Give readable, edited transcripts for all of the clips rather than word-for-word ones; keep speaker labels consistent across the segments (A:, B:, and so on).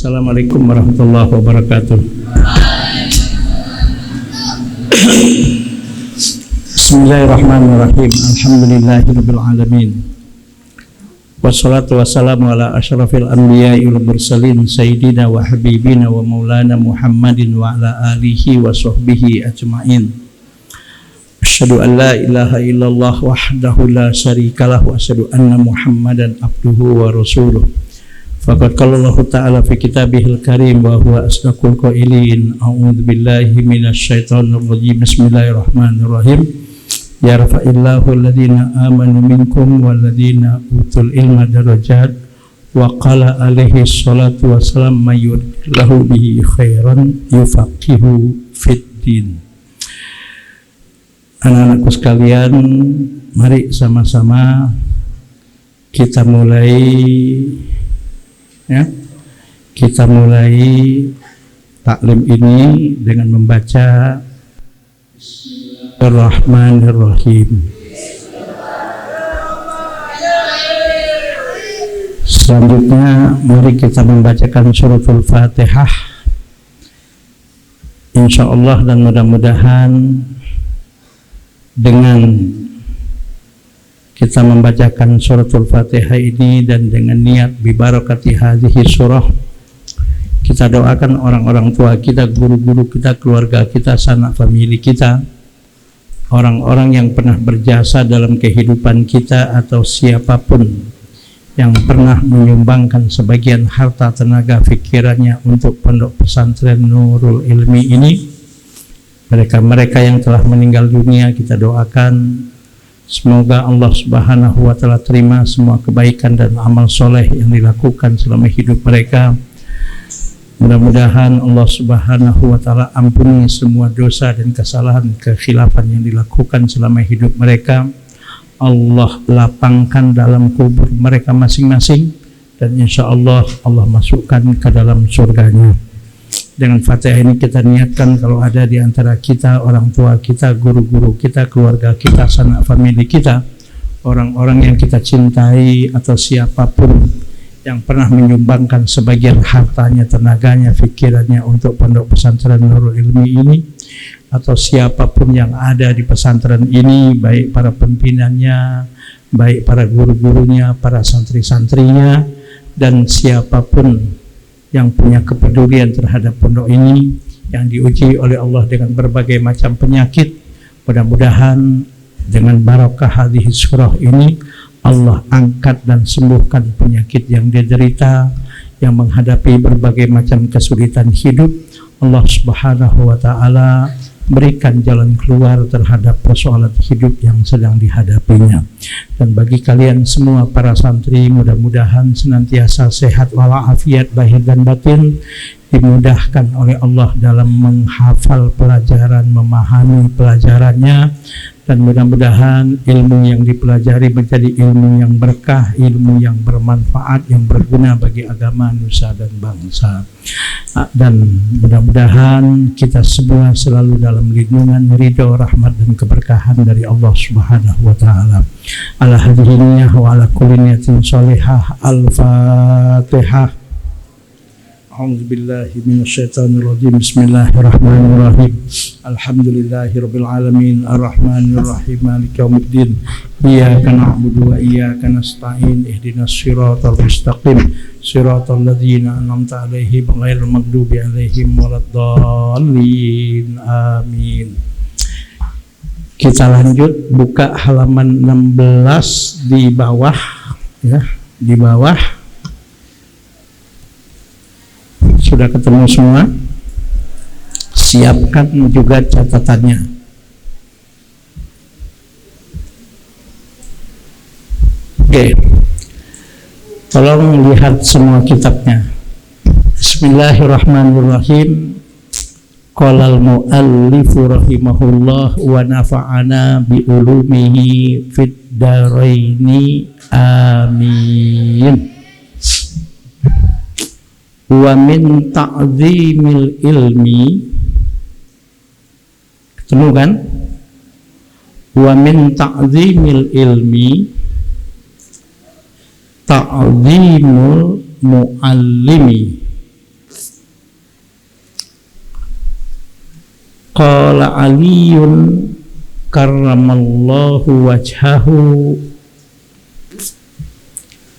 A: Assalamualaikum warahmatullahi wabarakatuh. Bismillahirrahmanirrahim. Alhamdulillahirabbil alamin. Wassalatu wassalamu ala asyrafil anbiya'i wal mursalin sayyidina wa habibina wa maulana Muhammadin wa ala alihi wa sahbihi ajma'in. Asyhadu an la ilaha illallah wahdahu la syarikalah wa asyhadu anna Muhammadan abduhu wa rasuluh. Faqad qala Allah ta'ala fi kitabihil karim wa huwa asdaqul qailin. A'udzu billahi minasyaitonir rajim. Bismillahirrahmanirrahim. Yarfa'illahu alladhina amanu minkum walladhina utul ilma darajat wa qala alaihi salatu wassalam may yuridillahu bihi khairan yufaqihu fiddin. Anak-anakku sekalian, mari sama-sama kita mulai taklim ini dengan membaca Bismillahirrahmanirrahim. Selanjutnya mari kita membacakan suratul Fatihah, insyaallah, dan mudah-mudahan dengan kita membacakan suratul Fatihah ini dan dengan niat bibarakati hadhihi surah, kita doakan orang-orang tua kita, guru-guru kita, keluarga kita, sanak famili kita, orang-orang yang pernah berjasa dalam kehidupan kita, atau siapapun yang pernah menyumbangkan sebagian harta, tenaga, pikirannya untuk pondok pesantren Nurul Ilmi ini. Mereka-mereka yang telah meninggal dunia, kita doakan semoga Allah Subhanahu wa ta'ala terima semua kebaikan dan amal soleh yang dilakukan selama hidup mereka. Mudah-mudahan Allah Subhanahu wa ta'ala ampuni semua dosa dan kesalahan, kekhilafan yang dilakukan selama hidup mereka. Allah lapangkan dalam kubur mereka masing-masing, dan insya Allah Allah masukkan ke dalam surganya. Dengan Fatihah ini kita niatkan kalau ada di antara kita, orang tua kita, guru-guru kita, keluarga kita, sanak famili kita, orang-orang yang kita cintai, atau siapapun yang pernah menyumbangkan sebagian hartanya, tenaganya, pikirannya untuk pondok pesantren Nurul Ilmi ini, atau siapapun yang ada di pesantren ini, baik para pimpinannya, baik para guru-gurunya, para santri-santrinya, dan siapapun yang punya kepedulian terhadap pondok ini, yang diuji oleh Allah dengan berbagai macam penyakit. Mudah-mudahan dengan barakah hadhihi surah ini Allah angkat dan sembuhkan penyakit yang diderita, yang menghadapi berbagai macam kesulitan hidup. Allah Subhanahu wa ta'ala berikan jalan keluar terhadap persoalan hidup yang sedang dihadapinya. Dan bagi kalian semua para santri, mudah-mudahan senantiasa sehat walafiat lahir dan batin, dimudahkan oleh Allah dalam menghafal pelajaran, memahami pelajarannya, dan mudah-mudahan ilmu yang dipelajari menjadi ilmu yang berkah, ilmu yang bermanfaat, yang berguna bagi agama, nusa, dan bangsa. Dan mudah-mudahan kita semua selalu dalam lindungan, ridho, rahmat, dan keberkahan dari Allah Subhanahu wa ta'ala. Ala hadhihi wa ala kulli niyatin sholihah. Al-Fatihah. A'udzu billahi minasyaitonir rajim. Bismillahirrahmanirrahim. Alhamdulillahirabbil alamin, arrahmanir rahim, maliki yaumiddin. Iyyaka na'budu wa iyyaka nasta'in. Ihdinas siratal mustaqim, siratal ladzina an'amta 'alaihim ghairil maghdubi 'alaihim waladdallin. Amin. Kita lanjut buka halaman 16 di bawah, ya, di bawah. Sudah ketemu semua? Siapkan juga catatannya. Oke. Tolong lihat semua kitabnya. Bismillahirrahmanirrahim. Qala al-muallifu rahimahullah wa nafa'ana bi ulumihi fid dharaini. Amin. Wa min ta'zimil ilmi, ketemu kan? Wa min ta'zimil ilmi ta'zimul muallimi. Qala Aliyun karramallahu wajhahu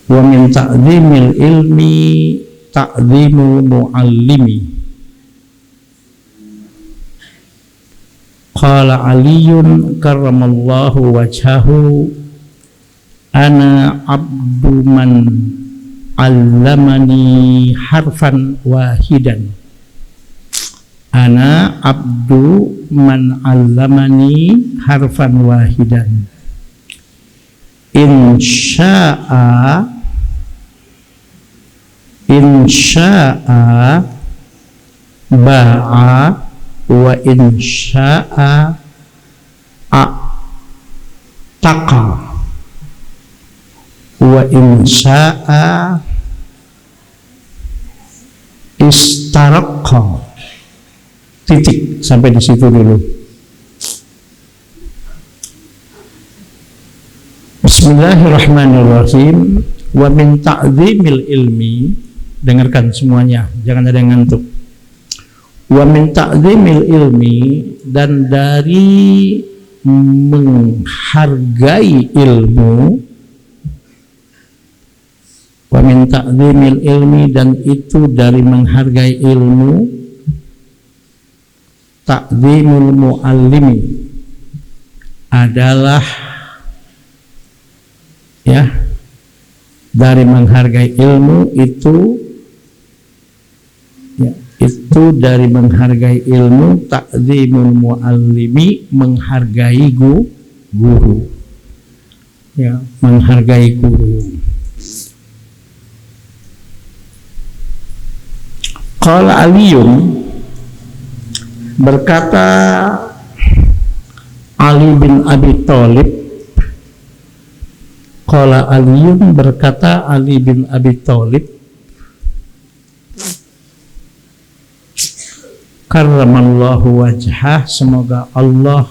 A: wa min ta'zimil ilmi ta'zimul muallimi. Qala Aliyun karramallahu wajhahu ana abdu man allamani harfan wahidan. Ana abdu man allamani harfan wahidan. Insya'a ba'a wa insya'a a'taqa wa insya'a istaraqa. Titik sampai di situ dulu. Bismillahirrahmanirrahim. Wa min ta'zimil ilmi, dengarkan semuanya, jangan ada yang ngantuk. Wa min ta'zimil ilmi, dan dari menghargai ilmu. Wa min ta'zimil ilmi, dan itu dari menghargai ilmu. Ta'zimul muallimi adalah dari menghargai ilmu itu dari menghargai ilmu. Ta'zimul muallimi, menghargai guru, menghargai guru. Qala Aliyun, berkata Ali bin Abi Thalib. Qala Aliyun, berkata Ali bin Abi Thalib, karramallahu wajhah, semoga Allah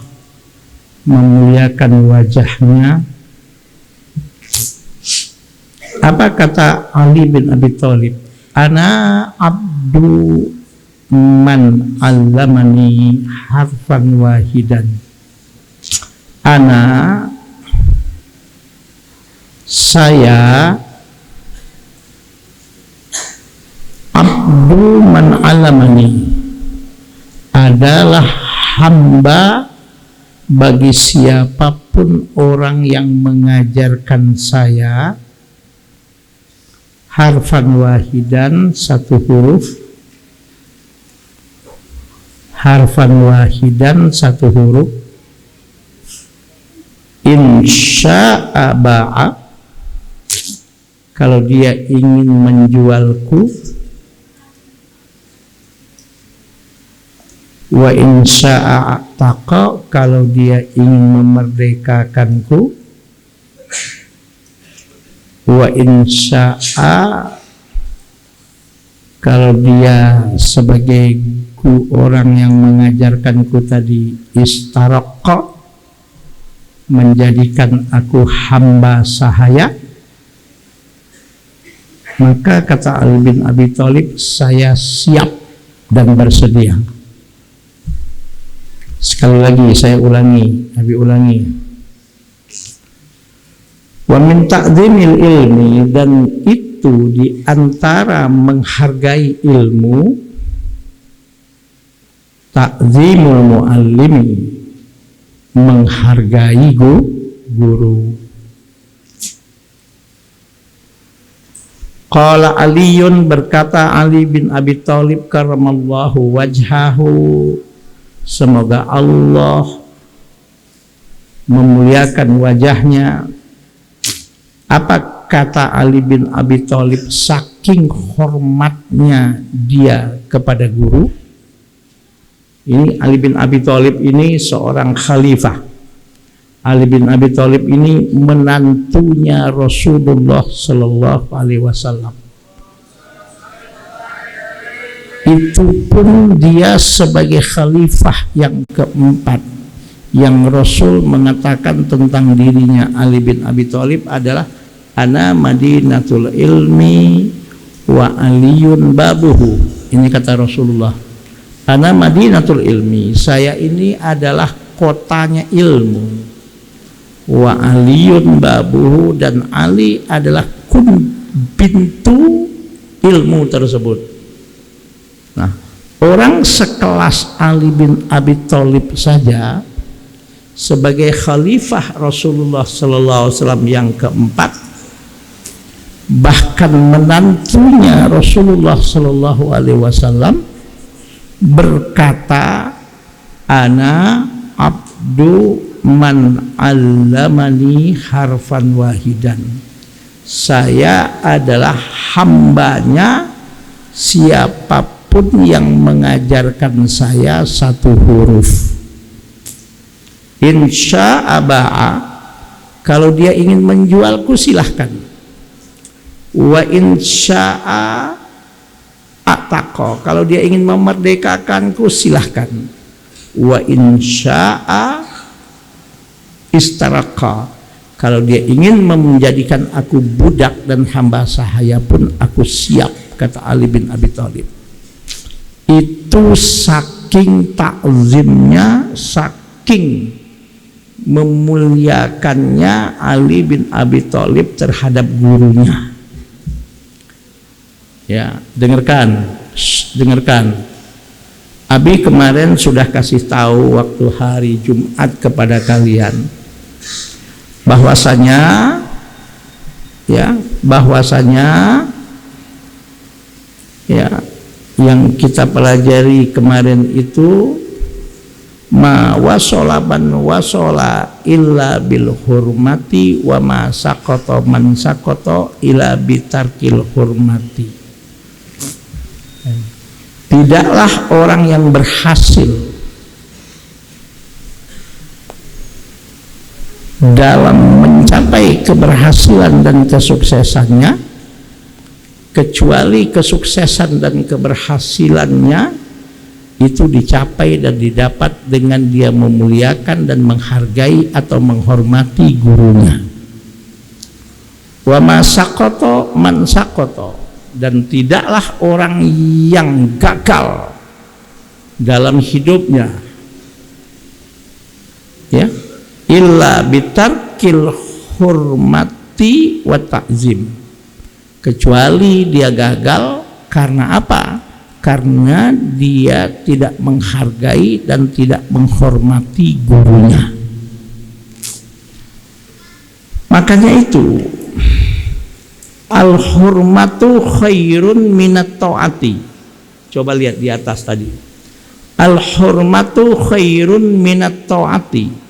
A: memuliakan wajahnya. Apa kata Ali bin Abi Thalib? Ana abdu man allamani harfan wahidan. Ana, saya, abdu man allamani, adalah hamba bagi siapapun orang yang mengajarkan saya harfan wahidan, satu huruf. Harfan wahidan, satu huruf. Insya'a ba'a, kalau dia ingin menjualku. Wa insya'a a'taqa, kalau dia ingin memerdekakanku. Wa insya'a, kalau dia sebagai orang yang mengajarkanku tadi, istaraqa, menjadikan aku hamba sahaya, maka kata Ali bin Abi Thalib, saya siap dan bersedia. Sekali lagi saya ulangi, Nabi ulangi. Wa min ta'zimil ilmi, dan itu di antara menghargai ilmu. Ta'zimul muallimi, menghargai guru. Qala Aliyun, berkata Ali bin Abi Thalib karramallahu wajhahu, semoga Allah memuliakan wajahnya. Apa kata Ali bin Abi Thalib? Saking hormatnya dia kepada guru. Ini Ali bin Abi Thalib ini seorang khalifah. Ali bin Abi Thalib ini menantunya Rasulullah Sallallahu Alaihi Wasallam. Itu pun dia sebagai khalifah yang keempat, yang Rasul mengatakan tentang dirinya Ali bin Abi Thalib adalah ana madinatul ilmi wa aliyun babuhu. Ini kata Rasulullah, Ana Madinatul Ilmi, saya ini adalah kotanya ilmu. Wa aliyun babuhu, dan Ali adalah pintu ilmu tersebut. Nah, orang sekelas Ali bin Abi Thalib saja sebagai khalifah Rasulullah sallallahu alaihi wasallam yang keempat, bahkan menantunya Rasulullah sallallahu alaihi wasallam berkata, ana abdu man allamani harfan wahidan, saya adalah hambanya siapapun yang mengajarkan saya satu huruf. Insya ba'a, kalau dia ingin menjualku silahkan. Wa insya'a ataqo, kalau dia ingin memerdekakanku silahkan. Wa insya'a istaraqa, kalau dia ingin menjadikan aku budak dan hamba sahaya pun aku siap, kata Ali bin Abi Thalib. Itu saking takzimnya, saking memuliakannya Ali bin Abi Thalib terhadap gurunya. Ya, dengarkan. Abi kemarin sudah kasih tahu waktu hari Jumat kepada kalian bahwasanya yang kita pelajari kemarin itu ma wasola man wasola illa bil hurmati wa ma sakoto man sakoto illa bitarkil hurmati. Tidaklah orang yang berhasil dalam mencapai keberhasilan dan kesuksesannya kecuali kesuksesan dan keberhasilannya itu dicapai dan didapat dengan dia memuliakan dan menghargai atau menghormati gurunya. Wa ma sakoto man sakoto, dan tidaklah orang yang gagal dalam hidupnya ya illa bitarkil hurmati wa ta'zim, kecuali dia gagal karena apa? Karena dia tidak menghargai dan tidak menghormati gurunya. Makanya itu al-hurmatu khairun minat ta'ati. Coba lihat di atas tadi. Al-hurmatu khairun minat ta'ati.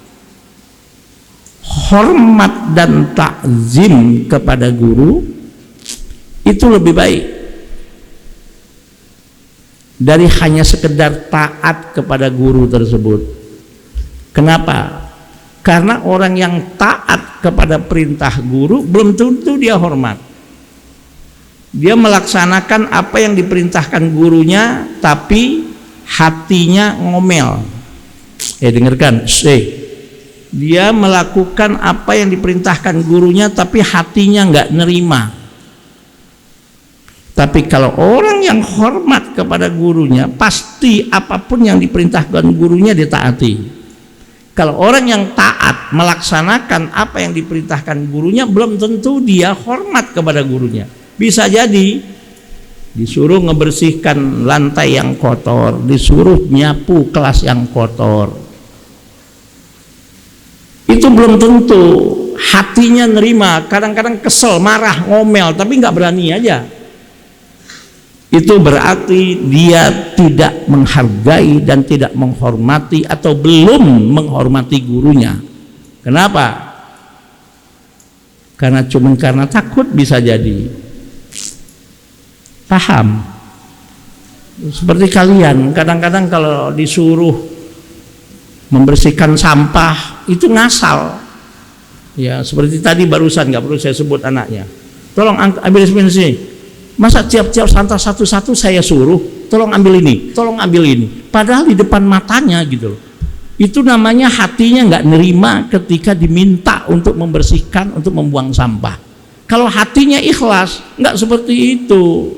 A: Hormat dan takzim kepada guru itu lebih baik dari hanya sekedar taat kepada guru tersebut. Kenapa? Karena orang yang taat kepada perintah guru belum tentu dia hormat. Dia melaksanakan apa yang diperintahkan gurunya tapi hatinya ngomel. Dengarkan, dia melakukan apa yang diperintahkan gurunya tapi hatinya nggak nerima. Tapi kalau orang yang hormat kepada gurunya, pasti apapun yang diperintahkan gurunya ditaati. Kalau orang yang taat melaksanakan apa yang diperintahkan gurunya, belum tentu dia hormat kepada gurunya. Bisa jadi disuruh ngebersihkan lantai yang kotor, disuruh nyapu kelas yang kotor, itu belum tentu hatinya nerima. Kadang-kadang kesel, marah, ngomel, tapi nggak berani aja. Itu berarti dia tidak menghargai dan tidak menghormati atau belum menghormati gurunya. Kenapa? Karena takut, bisa jadi. Paham? Seperti kalian kadang-kadang kalau disuruh membersihkan sampah itu ngasal. Ya, seperti tadi barusan, nggak perlu saya sebut anaknya. Tolong ambil sini. Masa tiap-tiap sampah satu-satu saya suruh, tolong ambil ini, tolong ambil ini. Padahal di depan matanya gitu loh. Itu namanya hatinya nggak nerima ketika diminta untuk membersihkan, untuk membuang sampah. Kalau hatinya ikhlas, nggak seperti itu.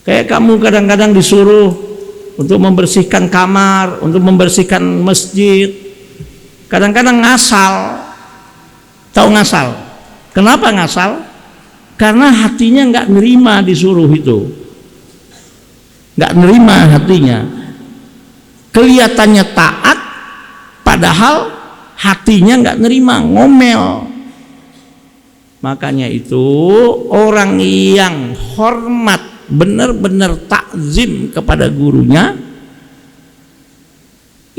A: Kayak kamu kadang-kadang disuruh untuk membersihkan kamar, untuk membersihkan masjid, kadang-kadang ngasal. Tahu ngasal? Kenapa ngasal? Karena hatinya nggak nerima disuruh itu, nggak nerima hatinya. Kelihatannya taat, padahal hatinya nggak nerima, ngomel. Makanya itu orang yang hormat, benar-benar takzim kepada gurunya,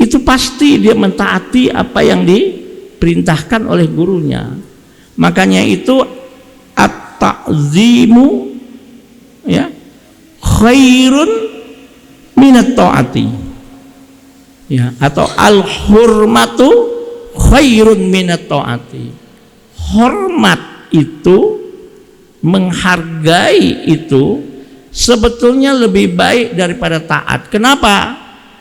A: itu pasti dia mentaati apa yang diperintahkan oleh gurunya. Makanya itu at-ta'zimu ya khairun minat ta'ati, ya, atau al-hurmatu khairun minat ta'ati. Hormat itu, menghargai itu sebetulnya lebih baik daripada taat. Kenapa?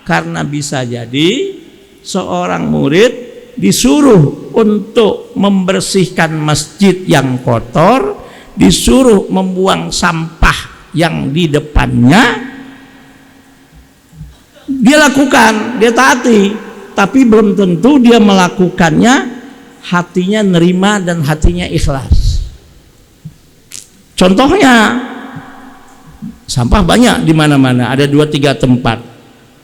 A: Karena bisa jadi seorang murid disuruh untuk membersihkan masjid yang kotor, disuruh membuang sampah yang di depannya, dia lakukan, dia taati, tapi belum tentu dia melakukannya hatinya nerima dan hatinya ikhlas. Contohnya, sampah banyak di mana-mana, ada 2-3 tempat.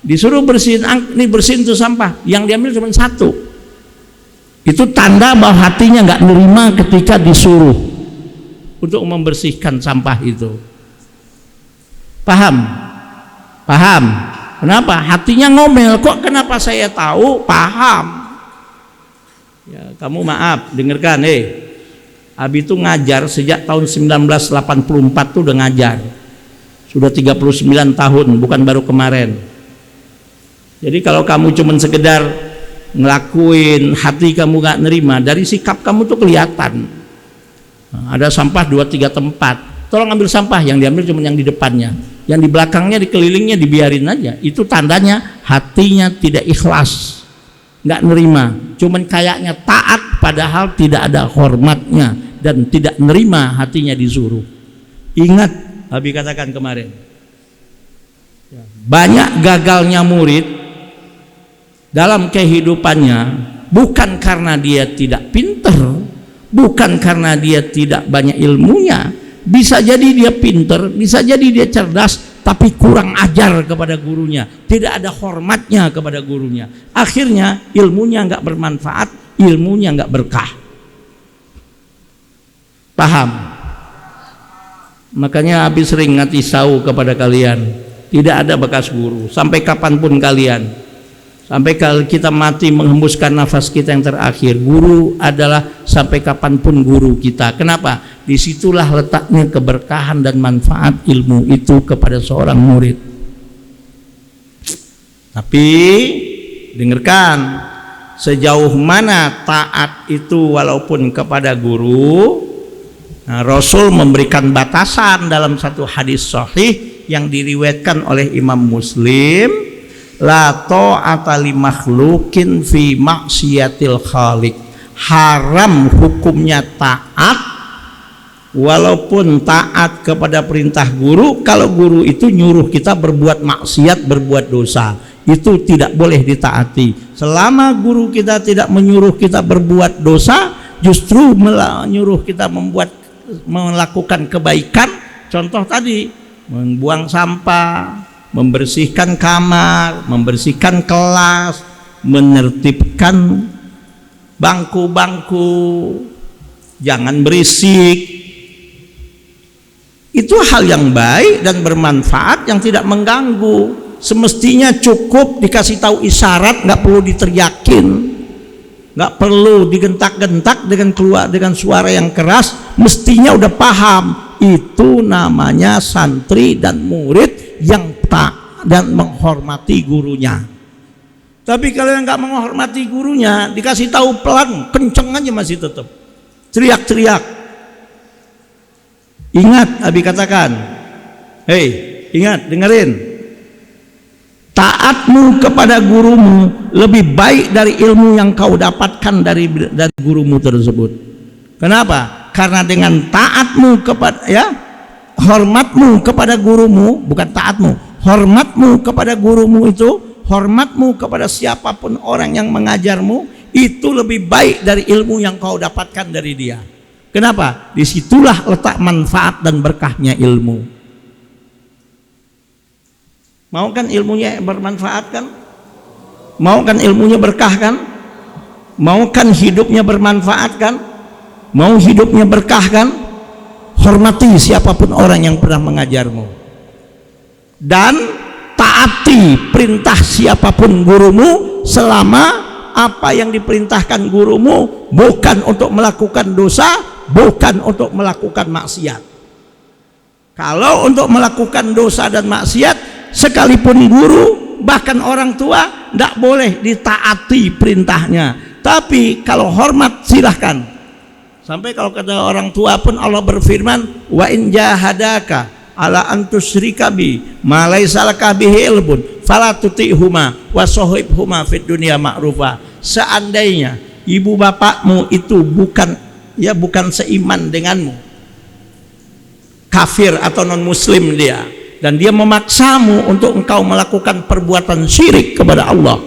A: Disuruh bersihin, ini bersihin tuh sampah, yang diambil cuma 1. Itu tanda bahwa hatinya nggak nerima ketika disuruh untuk membersihkan sampah itu. Paham? Paham? Kenapa? Hatinya ngomel, kok kenapa saya tahu? Paham. Ya, kamu maaf, dengarkan, Abi itu ngajar sejak tahun 1984 tuh udah ngajar. Sudah 39 tahun, bukan baru kemarin. Jadi kalau kamu cuman sekedar ngelakuin, hati kamu gak nerima, dari sikap kamu tuh kelihatan. Ada sampah 2-3 tempat, tolong ambil sampah, yang diambil cuma yang di depannya, yang di belakangnya, di kelilingnya dibiarin aja. Itu tandanya hatinya tidak ikhlas, gak nerima, cuman kayaknya taat padahal tidak ada hormatnya dan tidak nerima hatinya disuruh. Ingat, Abi katakan kemarin, banyak gagalnya murid dalam kehidupannya bukan karena dia tidak pinter, bukan karena dia tidak banyak ilmunya. Bisa jadi dia pinter, bisa jadi dia cerdas, tapi kurang ajar kepada gurunya, tidak ada hormatnya kepada gurunya. Akhirnya ilmunya nggak bermanfaat, ilmunya nggak berkah. Paham? Makanya Abi sering ngatisau kepada kalian, tidak ada bekas guru sampai kapanpun kalian, sampai kalau kita mati menghembuskan nafas kita yang terakhir, guru adalah sampai kapanpun guru kita. Kenapa? Disitulah letaknya keberkahan dan manfaat ilmu itu kepada seorang murid. Tapi dengarkan, sejauh mana taat itu walaupun kepada guru. Nah, Rasul memberikan batasan dalam satu hadis sahih yang diriwayatkan oleh Imam Muslim, la ta'ata li makhlukin fi maksiatil khaliq. Haram hukumnya taat walaupun taat kepada perintah guru, kalau guru itu nyuruh kita berbuat maksiat, berbuat dosa, itu tidak boleh ditaati. Selama guru kita tidak menyuruh kita berbuat dosa, justru menyuruh kita melakukan kebaikan. Contoh tadi, membuang sampah, membersihkan kamar, membersihkan kelas, menertibkan bangku-bangku, jangan berisik. Itu hal yang baik dan bermanfaat yang tidak mengganggu. Semestinya cukup dikasih tahu isyarat, nggak perlu diteriakin, nggak perlu digentak-gentak dengan suara yang keras. Mestinya udah paham. Itu namanya santri dan murid yang tak dan menghormati gurunya. Tapi kalau yang nggak menghormati gurunya, dikasih tahu pelan, kenceng aja masih tetap teriak-teriak. Ingat, Abi katakan, hei, ingat, dengerin. Taatmu kepada gurumu lebih baik dari ilmu yang kau dapatkan dari gurumu tersebut. Kenapa? Karena dengan taatmu kepada hormatmu kepada gurumu, bukan taatmu, hormatmu kepada gurumu itu, hormatmu kepada siapapun orang yang mengajarmu, itu lebih baik dari ilmu yang kau dapatkan dari dia. Kenapa? Disitulah letak manfaat dan berkahnya ilmu. Mau kan ilmunya bermanfaat kan? Mau kan ilmunya berkah kan? Mau kan hidupnya bermanfaat kan? Mau hidupnya berkah kan? Hormati siapapun orang yang pernah mengajarmu, dan taati perintah siapapun gurumu selama apa yang diperintahkan gurumu bukan untuk melakukan dosa, bukan untuk melakukan maksiat. Kalau untuk melakukan dosa dan maksiat, sekalipun guru bahkan orang tua tidak boleh ditaati perintahnya. Tapi kalau hormat silahkan. Sampai kalau kata orang tua pun Allah berfirman, wa in jahadaka ala an tusyrika bi ma laysa laka bihi ilmun fala tuti'huma wa sahibhuma fid dunya ma'rufa. Seandainya ibu bapakmu itu bukan seiman denganmu, kafir atau non muslim dia, dan dia memaksamu untuk engkau melakukan perbuatan syirik kepada Allah,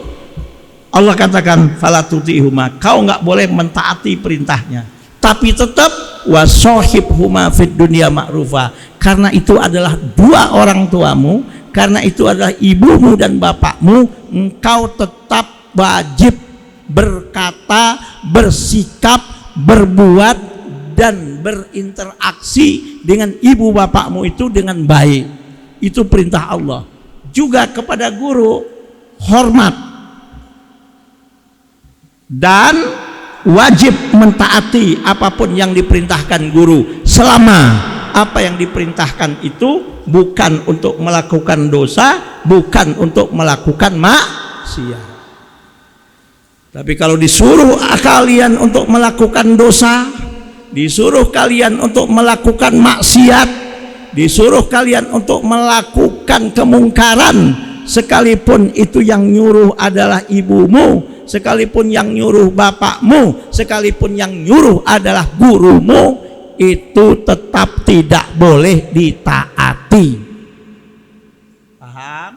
A: Allah katakan fala tuti'huma, kau enggak boleh mentaati perintahnya. Tapi tetap wasohibhuma fid dunya ma'rufa, karena itu adalah dua orang tuamu, karena itu adalah ibumu dan bapakmu, engkau tetap wajib berkata, bersikap, berbuat dan berinteraksi dengan ibu bapakmu itu dengan baik. Itu perintah Allah. Juga kepada guru hormat dan wajib mentaati apapun yang diperintahkan guru, selama apa yang diperintahkan itu bukan untuk melakukan dosa, bukan untuk melakukan maksiat. Tapi kalau disuruh kalian untuk melakukan dosa, disuruh kalian untuk melakukan maksiat, disuruh kalian untuk melakukan kemungkaran, sekalipun itu yang nyuruh adalah ibumu, sekalipun yang nyuruh bapakmu, sekalipun yang nyuruh adalah gurumu, itu tetap tidak boleh ditaati. Paham?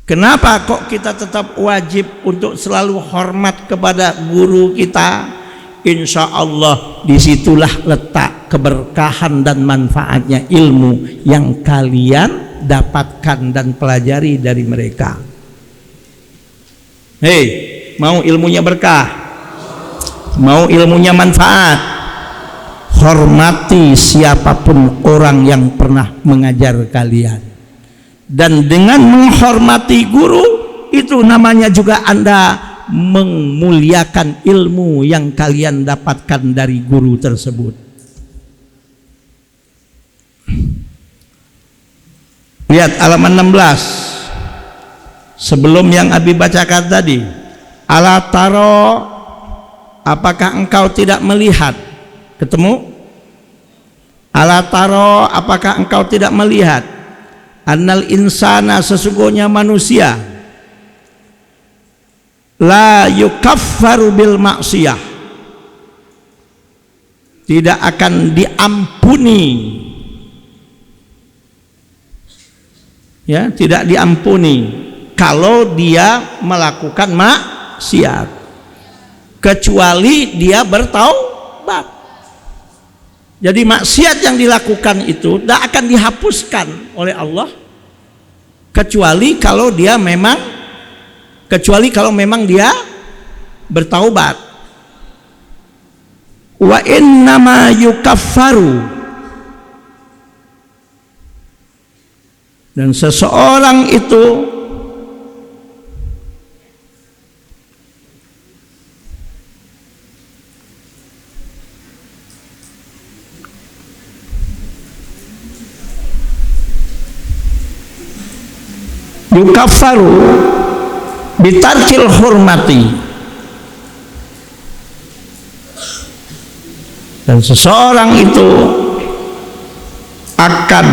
A: Kenapa kok kita tetap wajib untuk selalu hormat kepada guru kita? Insya Allah disitulah letak keberkahan dan manfaatnya ilmu yang kalian dapatkan dan pelajari dari mereka. Hei, mau ilmunya berkah, mau ilmunya manfaat, hormati siapapun orang yang pernah mengajar kalian. Dan dengan menghormati guru, itu namanya juga Anda memuliakan ilmu yang kalian dapatkan dari guru tersebut. Lihat halaman 16. Sebelum yang Abi bacakan tadi, ala taro, apakah engkau tidak melihat? Ketemu? Ala taro, apakah engkau tidak melihat? Annal insana, sesungguhnya manusia, la yukaffaru bil maksiyah, tidak akan diampuni, ya, tidak diampuni kalau dia melakukan maksiat, kecuali dia bertaubat. Jadi maksiat yang dilakukan itu tidak akan dihapuskan oleh Allah kecuali kalau memang dia bertaubat. Wa innama yukaffaru, dan seseorang itu yukaffaru bitarkil hormati, dan seseorang itu akan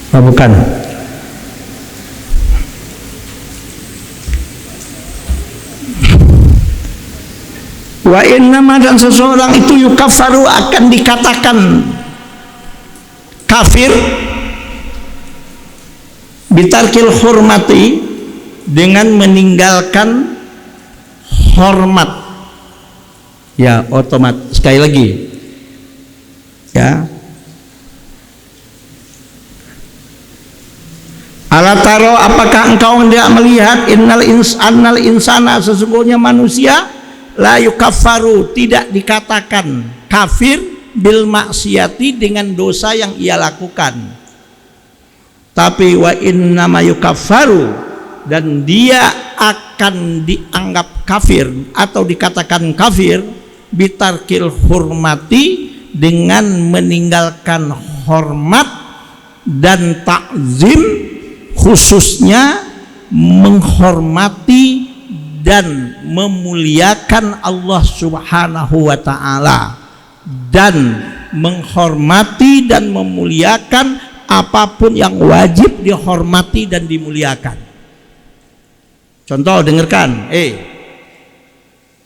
A: Oh, bukan. Wa innama, dan seseorang itu yukaffaru, akan dikatakan kafir bitarkil hurmati, dengan meninggalkan hormat. Ya, otomatis. Sekali lagi ya, ala taro, apakah engkau tidak melihat, innal insana, sesungguhnya manusia, la yukaffaru, tidak dikatakan kafir, bil maksiati, dengan dosa yang ia lakukan, tapi wa innama yukaffaru, dan dia akan dianggap kafir atau dikatakan kafir bitarkil hurmati, dengan meninggalkan hormat dan takzim, khususnya menghormati dan memuliakan Allah Subhanahu wa ta'ala, dan menghormati dan memuliakan apapun yang wajib dihormati dan dimuliakan. Contoh, dengarkan.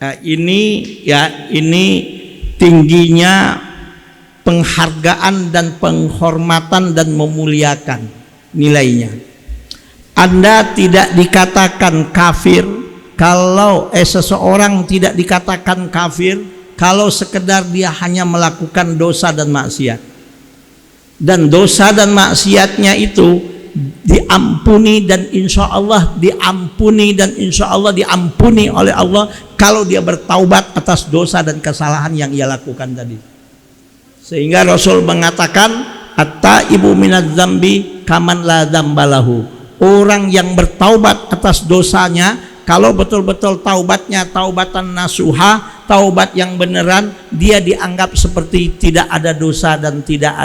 A: Ini tingginya penghargaan dan penghormatan dan memuliakan nilainya. Anda tidak dikatakan kafir kalau seseorang tidak dikatakan kafir kalau sekedar dia hanya melakukan dosa dan maksiat, dan dosa dan maksiatnya itu diampuni dan insya Allah diampuni, dan insya Allah diampuni oleh Allah kalau dia bertaubat atas dosa dan kesalahan yang ia lakukan tadi. Sehingga Rasul mengatakan, at-taibu minadz dzambi kaman la dzambalahu, orang yang bertaubat atas dosanya, kalau betul-betul taubatnya taubatan nasuha, taubat yang beneran, dia dianggap seperti tidak ada dosa dan tidak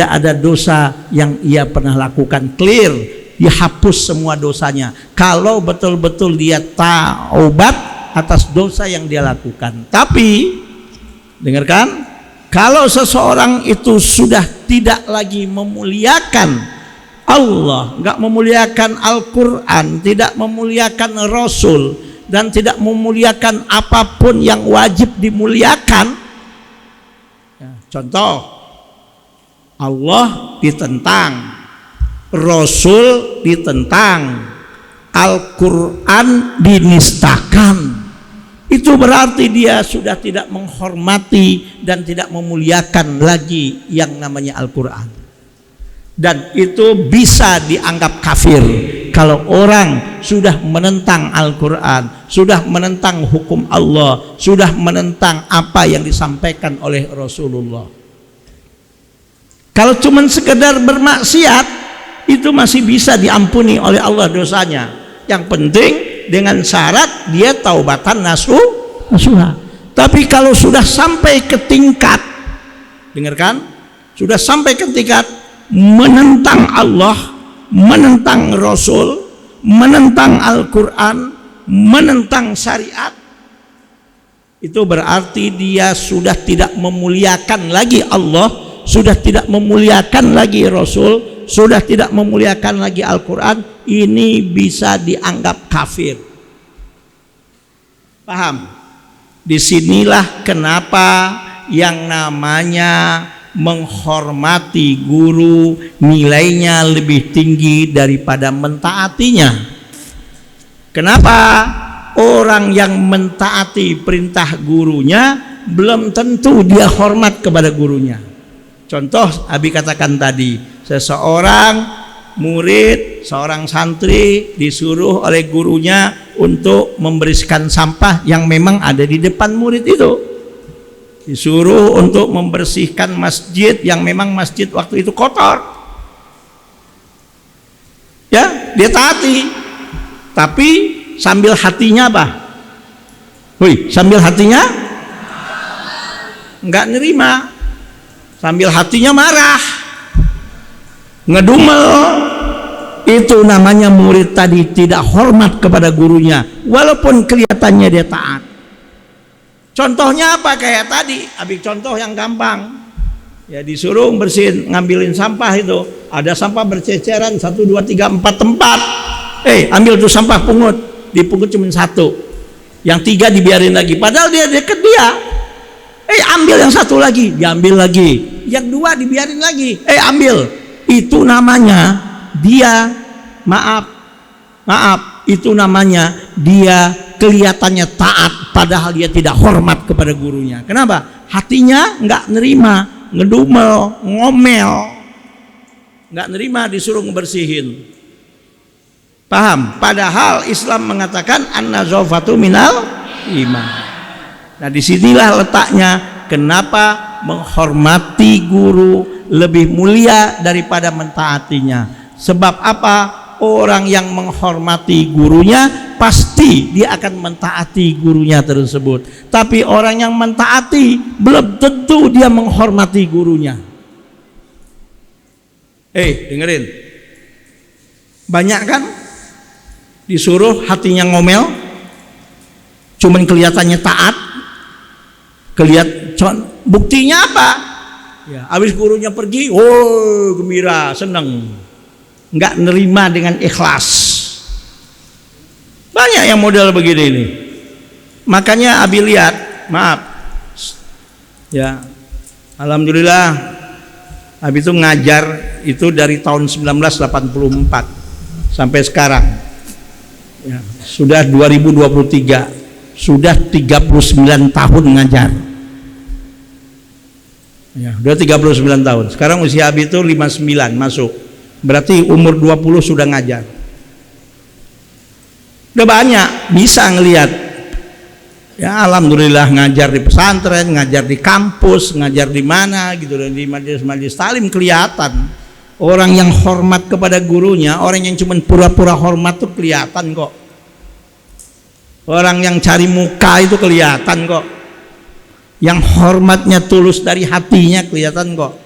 A: ada dosa yang ia pernah lakukan. Clear, dihapus semua dosanya kalau betul-betul dia taubat atas dosa yang dia lakukan. Tapi dengarkan, kalau seseorang itu sudah tidak lagi memuliakan Allah, nggak memuliakan Al-Quran, tidak memuliakan Rasul, dan tidak memuliakan apapun yang wajib dimuliakan. Contoh, Allah ditentang, Rasul ditentang, Al-Quran dinistakan. Itu berarti dia sudah tidak menghormati dan tidak memuliakan lagi yang namanya Al-Quran. Dan itu bisa dianggap kafir kalau orang sudah menentang Al-Quran, sudah menentang hukum Allah, sudah menentang apa yang disampaikan oleh Rasulullah. Kalau cuma sekedar bermaksiat, itu masih bisa diampuni oleh Allah dosanya. Yang penting dengan syarat dia taubatan nasuha. Tapi kalau sudah sampai ke tingkat, dengarkan, sudah sampai ke tingkat menentang Allah, menentang Rasul, menentang Al-Quran, menentang syariat, itu berarti dia sudah tidak memuliakan lagi Allah, sudah tidak memuliakan lagi Rasul, sudah tidak memuliakan lagi Al-Quran. Ini bisa dianggap kafir. Paham? Disinilah kenapa yang namanya menghormati guru nilainya lebih tinggi daripada mentaatinya. Kenapa? Orang yang mentaati perintah gurunya belum tentu dia hormat kepada gurunya. Contoh, Abi katakan tadi, seseorang murid, seorang santri disuruh oleh gurunya untuk membersihkan sampah yang memang ada di depan murid itu. Disuruh untuk membersihkan masjid yang memang masjid waktu itu kotor. Ya, dia taati. Tapi sambil hatinya apa? Sambil hatinya enggak nerima. Sambil hatinya marah, ngedumel. Itu namanya murid tadi tidak hormat kepada gurunya, walaupun kelihatannya dia taat. Contohnya apa? Kayak tadi, Abi contoh yang gampang. Ya disuruh bersihin, ngambilin sampah itu. Ada sampah berceceran 1, 2, 3, 4 tempat. Ambil tuh sampah, pungut. Dipungut cuma 1. Yang 3 dibiarin lagi. Padahal dia deket dia. Ambil yang 1 lagi, diambil lagi. Yang 2 dibiarin lagi. Ambil. Itu namanya dia maaf. Itu namanya dia kelihatannya taat, padahal dia tidak hormat kepada gurunya. Kenapa? Hatinya nggak nerima, ngedumel, ngomel, nggak nerima disuruh ngebersihin. Paham? Padahal Islam mengatakan an-nazafatu minal iman. Nah disinilah letaknya kenapa menghormati guru lebih mulia daripada mentaatinya. Sebab apa? Orang yang menghormati gurunya pasti dia akan mentaati gurunya tersebut. Tapi orang yang mentaati belum tentu dia menghormati gurunya. Dengerin. Banyak kan disuruh hatinya ngomel, cuman kelihatannya taat. Buktinya apa? Ya, habis gurunya pergi, gembira, senang. Nggak nerima dengan ikhlas. Banyak yang model begini ini. Makanya Abi lihat, maaf ya, alhamdulillah Abi itu ngajar itu dari tahun 1984 sampai sekarang ya, sudah 2023, sudah 39 tahun ngajar ya, udah 39 tahun. Sekarang usia Abi itu 59 masuk. Berarti umur 20 sudah ngajar. Udah banyak bisa ngelihat. Ya alhamdulillah ngajar di pesantren, ngajar di kampus, ngajar di mana gitu, di majelis-majelis taklim kelihatan. Orang yang hormat kepada gurunya, orang yang cuma pura-pura hormat tuh kelihatan kok. Orang yang cari muka itu kelihatan kok. Yang hormatnya tulus dari hatinya kelihatan kok.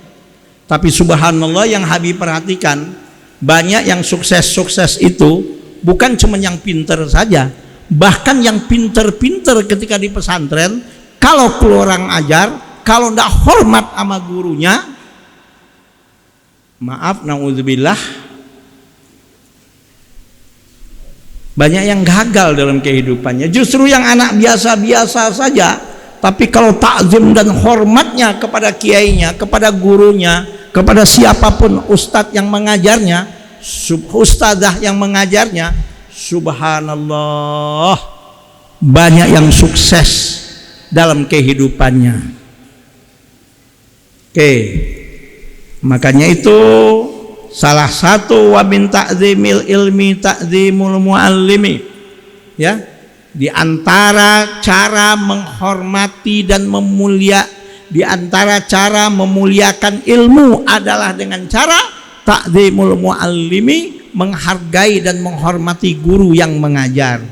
A: Tapi subhanallah yang Habib perhatikan, banyak yang sukses-sukses itu bukan cuma yang pinter saja, bahkan yang pinter-pinter ketika di pesantren, kalau keluar orang ajar, kalau tidak hormat sama gurunya, maaf, na'udzubillah, banyak yang gagal dalam kehidupannya. Justru yang anak biasa-biasa saja, tapi kalau takzim dan hormatnya kepada kiainya, kepada gurunya, kepada siapapun ustadz yang mengajarnya, ustadzah yang mengajarnya, subhanallah, banyak yang sukses dalam kehidupannya. Makanya itu salah satu wa min ta'zimil ilmi ta'zimul muallimi, ya, di antara cara menghormati dan di antara cara memuliakan ilmu adalah dengan cara ta'zimul muallimi, menghargai dan menghormati guru yang mengajar.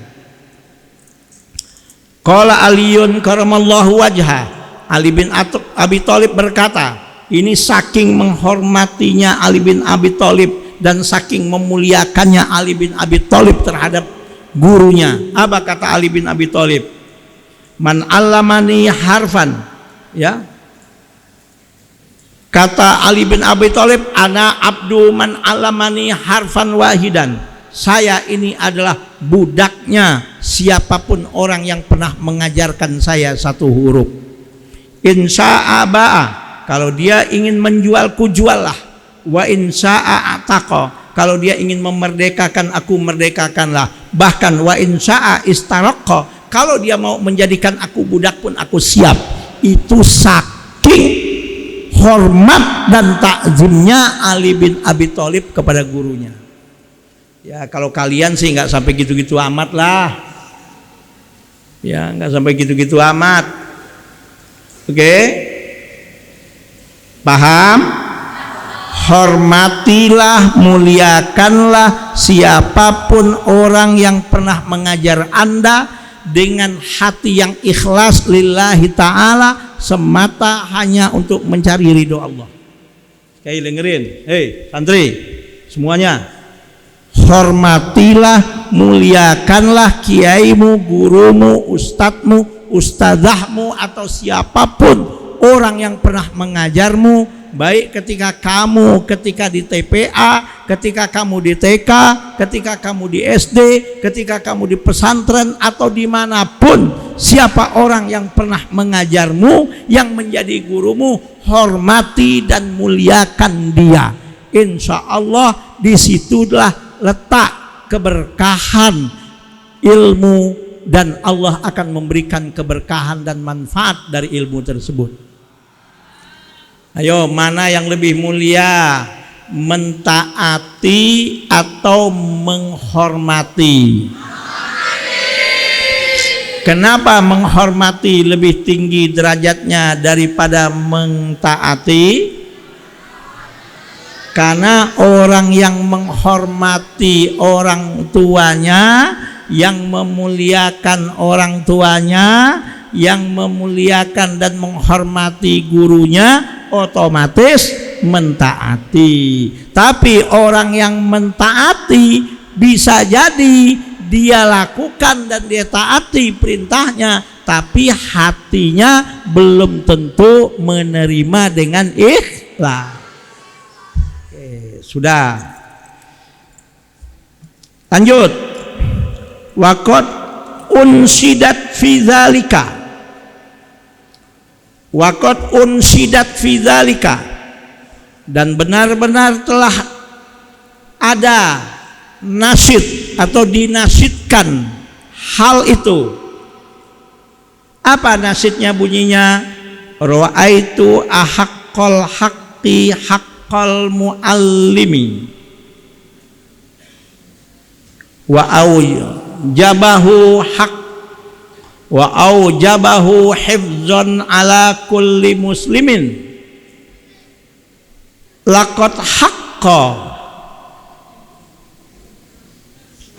A: Qala Aliyun karamallahu wajha, Ali bin Abi Thalib berkata, ini saking menghormatinya Ali bin Abi Thalib dan saking memuliakannya Ali bin Abi Thalib terhadap gurunya. Apa kata Ali bin Abi Thalib? Man allamani harfan, ya, kata Ali bin Abi Thalib, ana abdu man allamani harfan wahidan, saya ini adalah budaknya siapapun orang yang pernah mengajarkan saya 1 huruf. Insya'a ba'a, kalau dia ingin menjualku juallah. Wa insya'a ataqa, kalau dia ingin memerdekakan aku merdekakanlah. Bahkan wa insya'a istaraqqa, kalau dia mau menjadikan aku budak pun aku siap. Itu saking hormat dan takzimnya Ali bin Abi Thalib kepada gurunya. Ya kalau kalian sih nggak sampai gitu-gitu amat lah. Ya nggak sampai gitu-gitu amat. Oke? Paham? Hormatilah, muliakanlah siapapun orang yang pernah mengajar Anda dengan hati yang ikhlas lillahi ta'ala, semata hanya untuk mencari ridho Allah. Sekali dengerin, santri semuanya, hormatilah, muliakanlah kiaimu, gurumu, ustadzmu, ustadzahmu, atau siapapun orang yang pernah mengajarmu baik ketika di TPA, ketika kamu di TK, ketika kamu di SD, ketika kamu di pesantren atau dimanapun, siapa orang yang pernah mengajarmu, yang menjadi gurumu, hormati dan muliakan dia. Insya Allah disitulah letak keberkahan ilmu, dan Allah akan memberikan keberkahan dan manfaat dari ilmu tersebut. Ayo, mana yang lebih mulia, mentaati atau menghormati? Kenapa menghormati lebih tinggi derajatnya daripada mentaati? Karena orang yang menghormati orang tuanya, yang memuliakan orang tuanya, yang memuliakan dan menghormati gurunya, otomatis mentaati. Tapi orang yang mentaati bisa jadi dia lakukan dan dia taati perintahnya, tapi hatinya belum tentu menerima dengan ikhlas. Sudah, lanjut. Waqad unsidat fi dzalika, waqad unsidat fi dzalika, dan benar-benar telah ada nasyid atau dinasyidkan hal itu. Apa nasyidnya bunyinya? Ra'aitu ahaqqal haqqi haqqal muallimi wa aujabahu haq wa aujabahu hifzan ala kulli muslimin laqad haqqa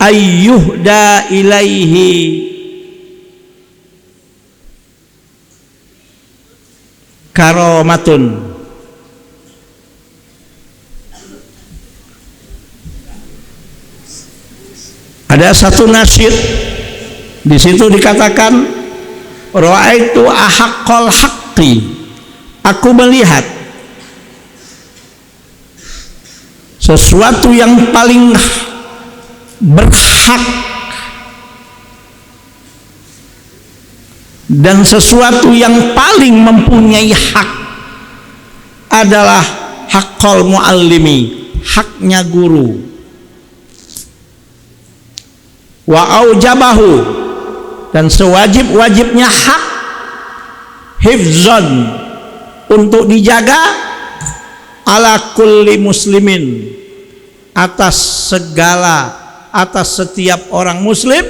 A: ayyuhda ilaihi karomatun. Ada satu nasyid di situ dikatakan, ra'aitu ahaqqal haqqi, aku melihat sesuatu yang paling berhak dan sesuatu yang paling mempunyai hak adalah haqqal muallimi, haknya guru. Wa aujabahu, dan sewajib-wajibnya hak hifzan, untuk dijaga, ala kulli muslimin, atas setiap orang muslim.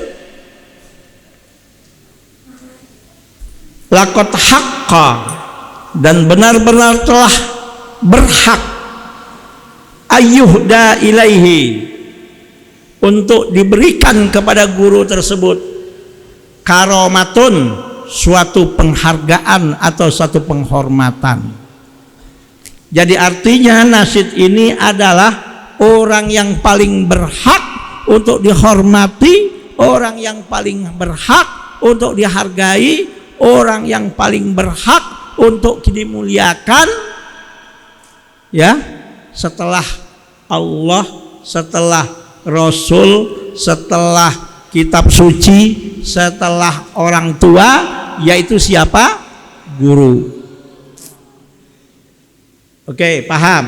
A: Laqad haqqa, dan benar-benar telah berhak, ayyuhda ilaihi, untuk diberikan kepada guru tersebut, karomatun, suatu penghargaan atau suatu penghormatan. Jadi artinya nasyid ini adalah orang yang paling berhak untuk dihormati, orang yang paling berhak untuk dihargai, orang yang paling berhak untuk dimuliakan, ya, setelah Allah, setelah Rasul, setelah kitab suci, setelah orang tua, yaitu siapa? Guru. Oke, paham?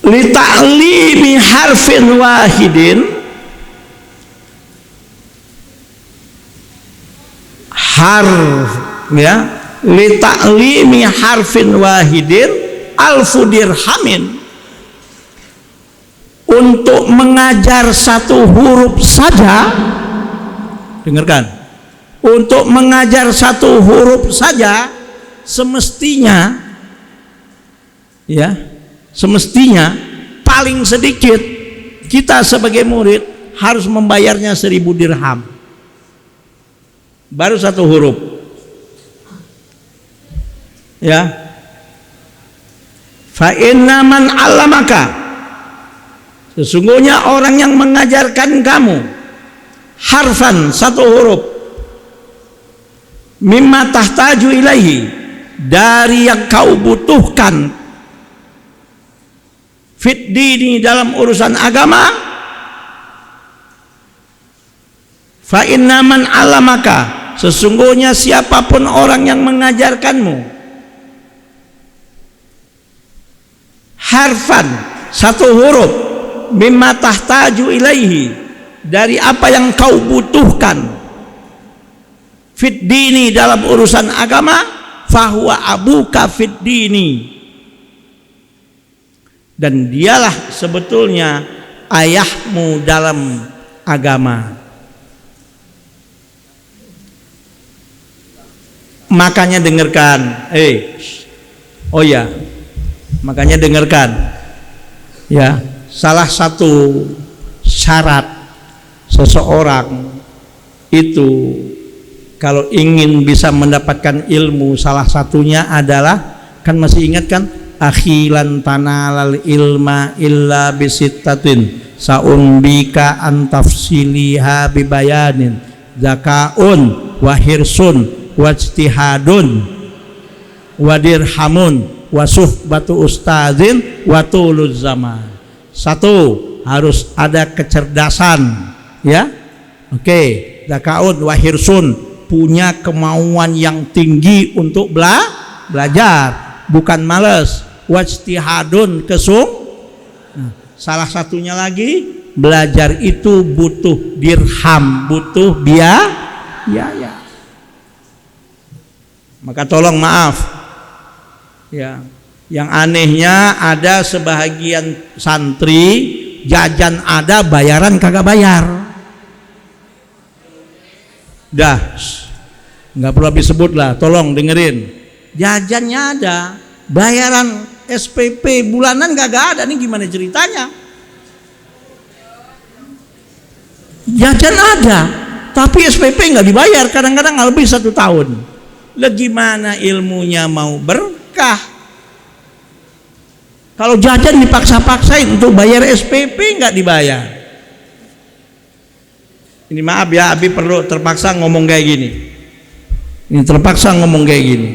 A: Li ta'limi harfin wahidin, ya, li ta'limi harfin wahidin alfu dirhamin, untuk mengajar satu huruf saja. Dengarkan, untuk mengajar satu huruf saja semestinya, ya, semestinya paling sedikit kita sebagai murid harus membayarnya 1000 dirham, baru satu huruf, ya. Fa inna man 'allamaka, sesungguhnya orang yang mengajarkan kamu harfan, satu huruf, mimma tahtaju ilaihi, dari yang kau butuhkan, fit dini, dalam urusan agama, fa inna man alamaka, sesungguhnya siapapun orang yang mengajarkanmu, harfan, satu huruf, mimma tahtaju ilaihi, dari apa yang kau butuhkan, fit dini, dalam urusan agama, fahuwa abuka fit dini, dan dialah sebetulnya ayahmu dalam agama. Makanya dengarkan, oh ya, makanya dengarkan, ya, salah satu syarat seseorang itu kalau ingin bisa mendapatkan ilmu, salah satunya adalah, kan masih ingat kan, akhilan tanalal ilma illa bisittatin saumbika antafsiliha bibayanin zakaun wahirsun wajtihadun wadirhamun wasuhbatu ustadzin watuluz zaman. Satu, harus ada kecerdasan, ya, oke, zakaun wahirsun, punya kemauan yang tinggi untuk belajar, bukan males, wajtihadun, salah satunya lagi, belajar itu butuh dirham, butuh biaya. Maka tolong maaf, ya, yang anehnya ada sebahagian santri jajan ada, bayaran kagak bayar. Dah, nggak perlu habis sebut lah, tolong dengerin. Jajannya ada, bayaran SPP bulanan kagak ada. Nih gimana ceritanya? Jajan ada, tapi SPP nggak dibayar, kadang-kadang nggak lebih 1 tahun. Lah gimana ilmunya mau berkah kalau jajan dipaksa-paksain untuk bayar SPP nggak dibayar? Ini maaf ya, Abi perlu terpaksa ngomong kayak gini. Ini terpaksa ngomong kayak gini.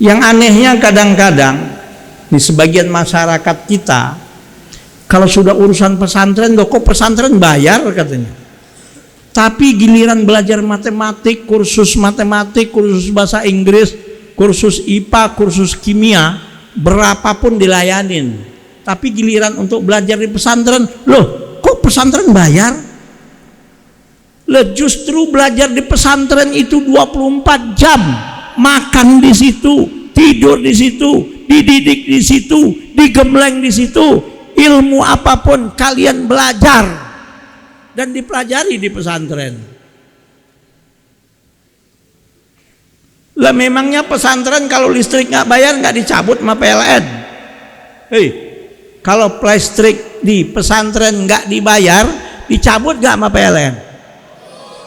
A: Yang anehnya kadang-kadang di sebagian masyarakat kita, kalau sudah urusan pesantren, kok pesantren bayar katanya. Tapi giliran belajar matematik, kursus bahasa Inggris, kursus IPA, kursus kimia, berapapun dilayanin. Tapi giliran untuk belajar di pesantren, loh kok pesantren bayar? Loh justru belajar di pesantren itu 24 jam, makan di situ, tidur di situ, dididik di situ, digembleng di situ, ilmu apapun kalian belajar dan dipelajari di pesantren. Lah memangnya pesantren kalau listrik nggak bayar nggak dicabut sama PLN? Kalau listrik di pesantren nggak dibayar, dicabut nggak sama PLN?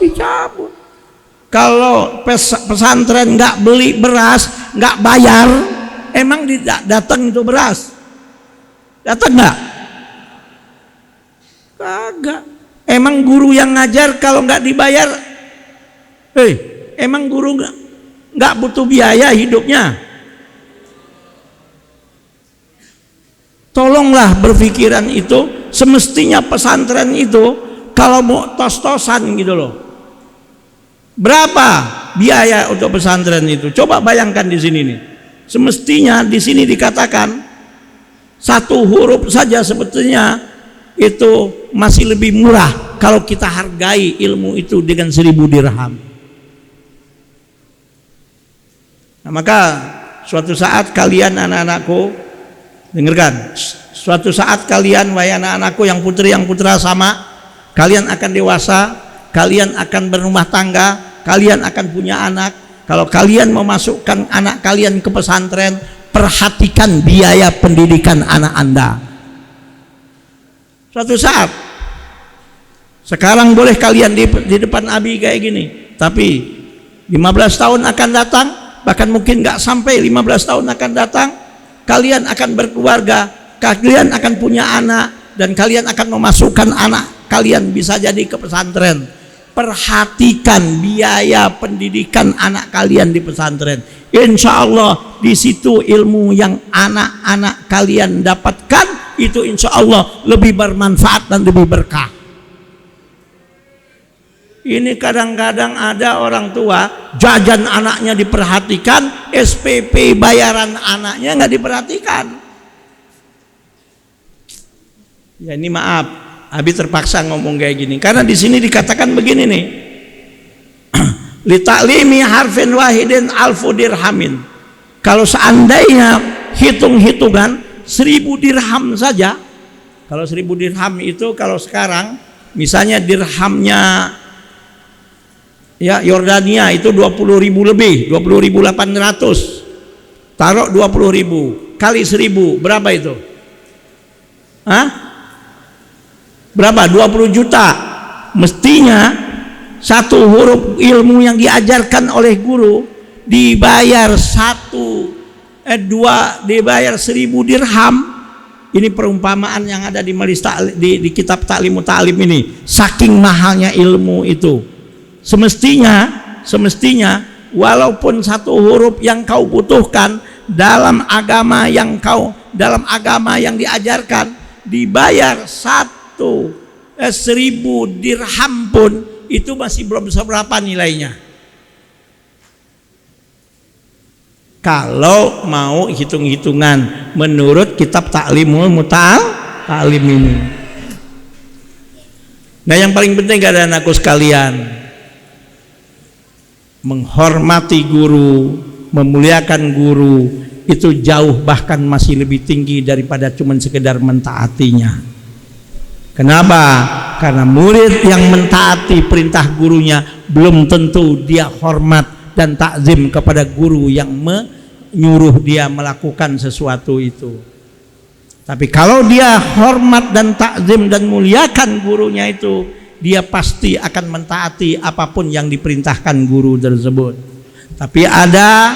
A: Dicabut. Kalau pesantren nggak beli beras, nggak bayar, emang datang itu beras? Datang nggak? Kagak. Emang guru yang ngajar kalau nggak dibayar, emang guru nggak butuh biaya hidupnya? Tolonglah berpikiran itu. Semestinya pesantren itu kalau mau tos-tosan gitu loh, berapa biaya untuk pesantren itu? Coba bayangkan di sini nih. Semestinya di sini dikatakan satu huruf saja sebetulnya itu masih lebih murah kalau kita hargai ilmu itu dengan 1000 dirham. Nah, maka suatu saat kalian anak-anakku, dengarkan, suatu saat kalian wahai anak-anakku yang putri yang putra sama, kalian akan dewasa, kalian akan berumah tangga, kalian akan punya anak. Kalau kalian memasukkan anak kalian ke pesantren, perhatikan biaya pendidikan anak Anda. Suatu saat, sekarang boleh kalian di depan Abi kayak gini, tapi 15 tahun akan datang, bahkan mungkin nggak sampai 15 tahun akan datang, kalian akan berkeluarga, kalian akan punya anak dan kalian akan memasukkan anak kalian bisa jadi ke pesantren. Perhatikan biaya pendidikan anak kalian di pesantren. Insya Allah di situ ilmu yang anak-anak kalian dapatkan itu insya Allah lebih bermanfaat dan lebih berkah. Ini kadang-kadang ada orang tua jajan anaknya diperhatikan, SPP bayaran anaknya nggak diperhatikan. Ya ini maaf. Abi terpaksa ngomong kayak gini karena di sini dikatakan begini nih. Li ta'limi harfin wahidin alfu dirhamin. Kalau seandainya hitung-hitungan 1000 dirham saja. Kalau 1000 dirham itu kalau sekarang misalnya dirhamnya ya Yordania itu 20.000 lebih, 20.800. Taruh 20.000 kali 1000 berapa itu? Hah? Berapa? 20 juta. Mestinya satu huruf ilmu yang diajarkan oleh guru dibayar dibayar 1000 dirham. Ini perumpamaan yang ada di di kitab Ta'limu Ta'lim ini. Saking mahalnya ilmu itu. Semestinya walaupun satu huruf yang kau butuhkan dalam agama yang diajarkan dibayar 1000 dirham pun itu masih belum seberapa nilainya. Kalau mau hitung-hitungan menurut kitab Ta'limul Ta'lim ini. Nah yang paling penting anak-anakku sekalian, menghormati guru, memuliakan guru itu jauh bahkan masih lebih tinggi daripada cuma sekedar mentaatinya. Kenapa? Karena murid yang mentaati perintah gurunya belum tentu dia hormat dan takzim kepada guru yang menyuruh dia melakukan sesuatu itu. Tapi kalau dia hormat dan takzim dan muliakan gurunya itu, dia pasti akan mentaati apapun yang diperintahkan guru tersebut. Tapi ada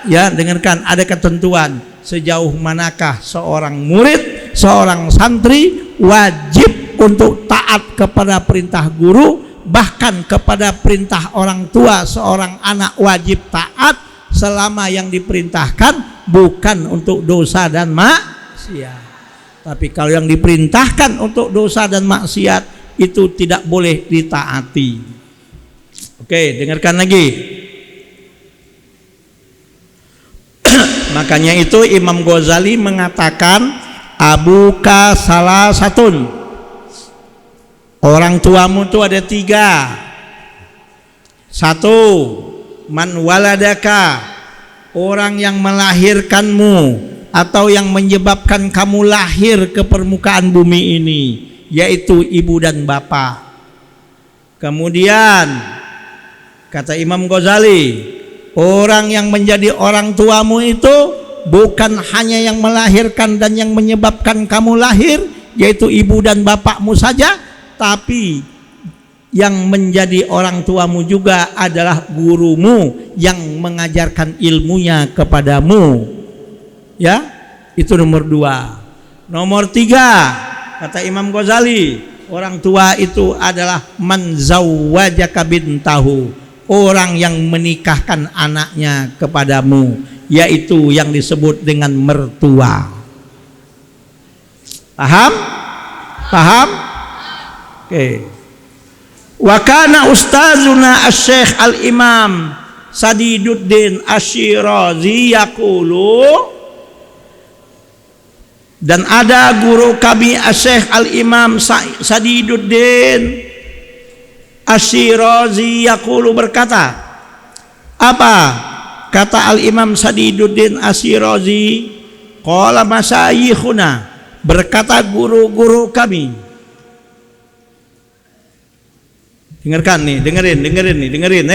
A: ya dengarkan, ada ketentuan sejauh manakah seorang murid, seorang santri wajib untuk taat kepada perintah guru, bahkan kepada perintah orang tua. Seorang anak wajib taat selama yang diperintahkan bukan untuk dosa dan maksiat. Tapi kalau yang diperintahkan untuk dosa dan maksiat itu tidak boleh ditaati. Oke, dengarkan lagi. Makanya itu Imam Ghazali mengatakan abuka salah satun. Orang tuamu itu ada 3. 1. Man waladaka, orang yang melahirkanmu atau yang menyebabkan kamu lahir ke permukaan bumi ini, yaitu ibu dan bapak. Kemudian kata Imam Ghazali, orang yang menjadi orang tuamu itu bukan hanya yang melahirkan dan yang menyebabkan kamu lahir, yaitu ibu dan bapakmu saja, tapi yang menjadi orang tuamu juga adalah gurumu yang mengajarkan ilmunya kepadamu. Ya, itu nomor 2. Nomor 3, kata Imam Ghazali, orang tua itu adalah man zawwajaka bintahu, orang yang menikahkan anaknya kepadamu, yaitu yang disebut dengan mertua. Paham? Paham? Oke. Wa kana ustazuna asy-syekh al-imam Sadiduddin Asy-Syirazi yaqulu, dan ada guru kami asy-syekh al-imam Sadiduddin Asy-Syirazi yaqulu berkata. Apa kata al-imam Sadiduddin Asy-Syirazi? Qala masyayikhuna, berkata guru-guru kami. Dengarkan nih, dengerin.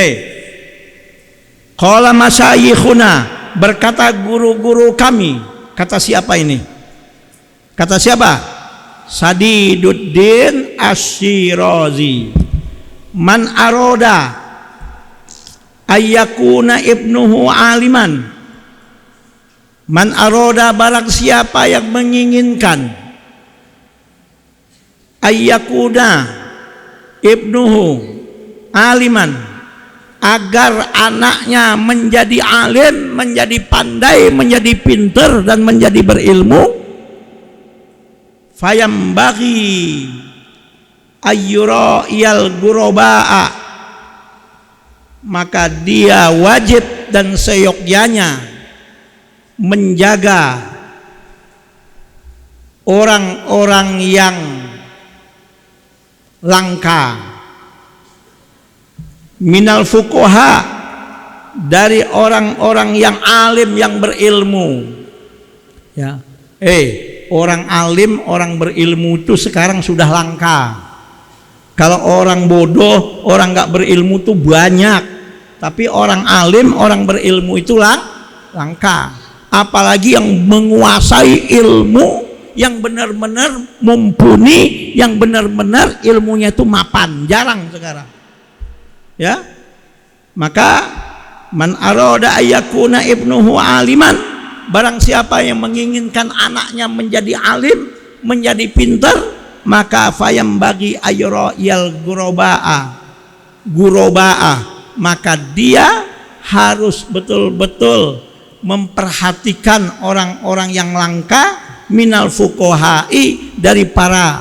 A: Qala masyayikhuna, berkata guru-guru kami. Kata siapa ini? Kata siapa? Sadiduddin Asy-Syirazi. Man aroda ayyakuna ibnuhu aliman, Man aroda barang siapa yang menginginkan ayyakuna ibnuhu aliman, agar anaknya menjadi alim, menjadi pandai, menjadi pintar dan menjadi berilmu, fayambaghi ayyura iyal guroba'a, maka dia wajib dan seyogyanya menjaga orang-orang yang langka, minal fuqaha, dari orang-orang yang alim yang berilmu. Ya, orang alim, orang berilmu itu sekarang sudah langka. Kalau orang bodoh, orang nggak berilmu itu banyak, tapi orang alim, orang berilmu itu langka. Apalagi yang menguasai ilmu, yang benar-benar mumpuni, yang benar-benar ilmunya itu mapan, jarang sekarang. Ya, maka man aroda ayyakuna ibnuhu aliman, barang siapa yang menginginkan anaknya menjadi alim, menjadi pintar, maka fayambagi ayyura yal guroba'a, maka dia harus betul-betul memperhatikan orang-orang yang langka, minal fuqaha'i, dari para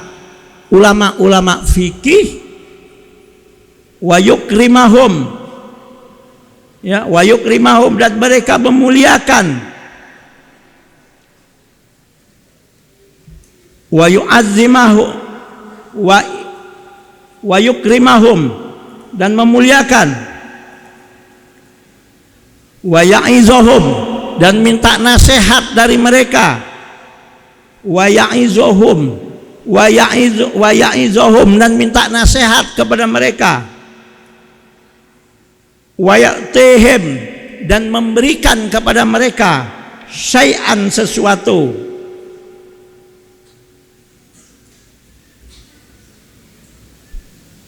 A: ulama-ulama fikih, wa yukrimahum, ya, wa yukrimahum, dan mereka memuliakan, wa yu'azzimahu wa yukrimahum, dan memuliakan, wa ya'izuhum, dan minta nasihat dari mereka, wa ya'izuhum dan minta nasihat kepada mereka, wa ya'tihim, dan memberikan kepada mereka syai'an, sesuatu.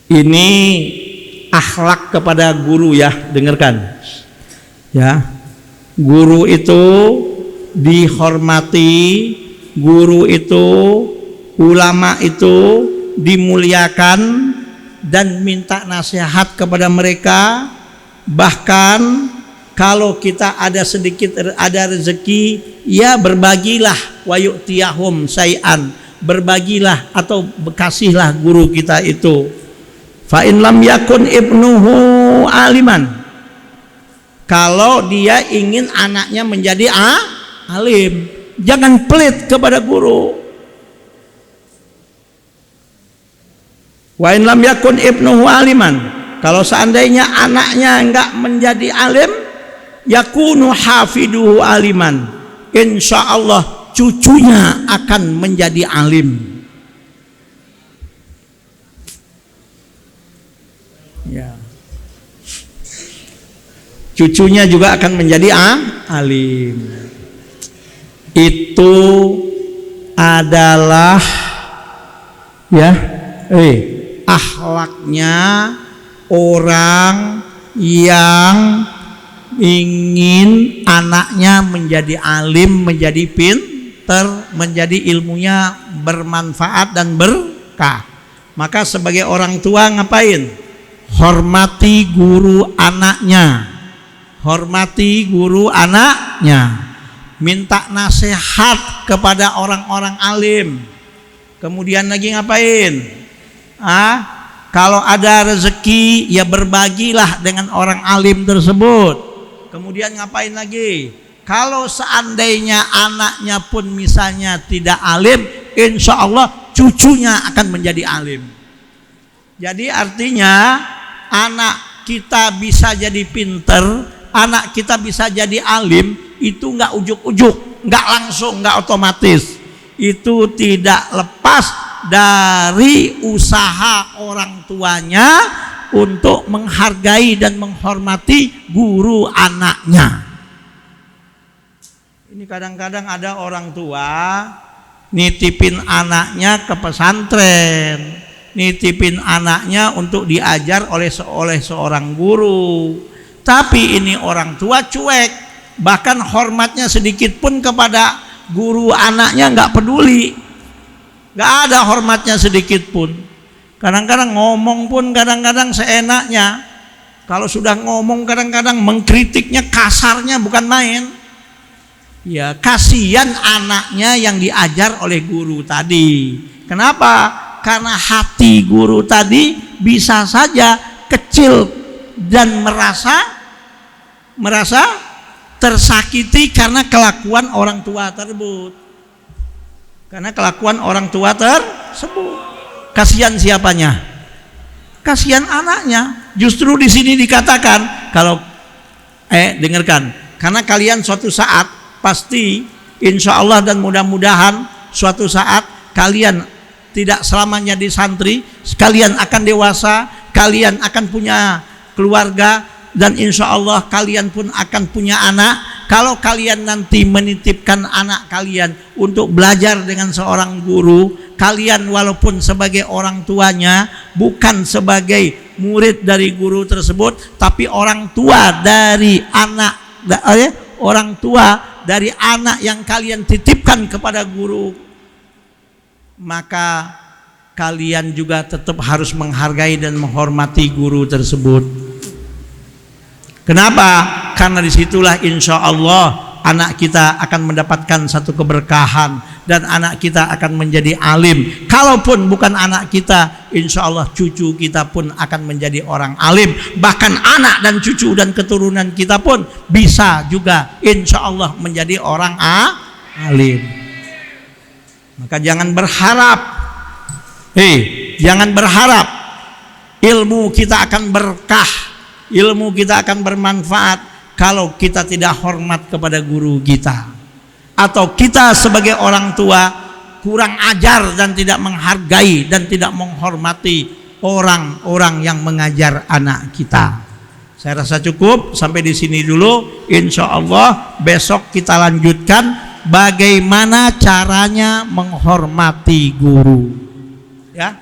A: Ini akhlak kepada guru, ya, dengarkan. Ya, guru itu dihormati, guru itu, ulama itu dimuliakan dan minta nasihat kepada mereka. Bahkan kalau kita ada sedikit, ada rezeki, ya berbagilah, wa yu'tiyahum syai'an, berbagilah atau kasihlah guru kita itu. Fa in lam yakun ibnuhu aliman, kalau dia ingin anaknya menjadi alim, jangan pelit kepada guru. Wa in lam yakun ibnuhu aliman, kalau seandainya anaknya enggak menjadi alim, yakunu hafiduhu aliman, insyaallah cucunya akan menjadi alim. Ya, cucunya juga akan menjadi alim. Itu adalah, ya, akhlaknya orang yang ingin anaknya menjadi alim, menjadi pinter, menjadi ilmunya bermanfaat dan berkah. Maka sebagai orang tua ngapain? Hormati guru anaknya, hormati guru anaknya, minta nasihat kepada orang-orang alim. Kemudian lagi ngapain? Kalau ada rezeki, ya berbagilah dengan orang alim tersebut. Kemudian ngapain lagi? Kalau seandainya anaknya pun misalnya tidak alim, insya Allah cucunya akan menjadi alim. Jadi artinya anak kita bisa jadi pinter, anak kita bisa jadi alim, itu nggak ujuk-ujuk, nggak langsung, nggak otomatis. Itu tidak lepas dari usaha orang tuanya untuk menghargai dan menghormati guru anaknya. Ini kadang-kadang ada orang tua nitipin anaknya ke pesantren, nitipin anaknya untuk diajar oleh seorang guru, tapi ini orang tua cuek, bahkan hormatnya sedikit pun kepada guru anaknya nggak peduli, nggak ada hormatnya sedikit pun. Kadang-kadang ngomong pun kadang-kadang seenaknya. Kalau sudah ngomong kadang-kadang mengkritiknya kasarnya bukan main. Ya, kasihan anaknya yang diajar oleh guru tadi. Kenapa? Karena hati guru tadi bisa saja kecil dan merasa tersakiti karena kelakuan orang tua tersebut. Karena kelakuan orang tua tersebut. Kasihan siapanya? Kasihan anaknya. Justru di sini dikatakan kalau dengarkan, karena kalian suatu saat pasti insya Allah dan mudah-mudahan suatu saat kalian tidak selamanya di santri, kalian akan dewasa, kalian akan punya keluarga, dan insya Allah kalian pun akan punya anak. Kalau kalian nanti menitipkan anak kalian untuk belajar dengan seorang guru, kalian walaupun sebagai orang tuanya, bukan sebagai murid dari guru tersebut, tapi orang tua dari anak, orang tua dari anak yang kalian titipkan kepada guru, maka kalian juga tetap harus menghargai dan menghormati guru tersebut. Kenapa? Karena disitulah insya Allah anak kita akan mendapatkan satu keberkahan dan anak kita akan menjadi alim. Kalaupun bukan anak kita, insya Allah cucu kita pun akan menjadi orang alim. Bahkan anak dan cucu dan keturunan kita pun bisa juga insya Allah menjadi orang alim. Maka jangan berharap ilmu kita akan berkah, ilmu kita akan bermanfaat kalau kita tidak hormat kepada guru kita, atau kita sebagai orang tua kurang ajar dan tidak menghargai dan tidak menghormati orang-orang yang mengajar anak kita. Saya rasa cukup sampai di sini dulu. Insya Allah besok kita lanjutkan bagaimana caranya menghormati guru. Ya,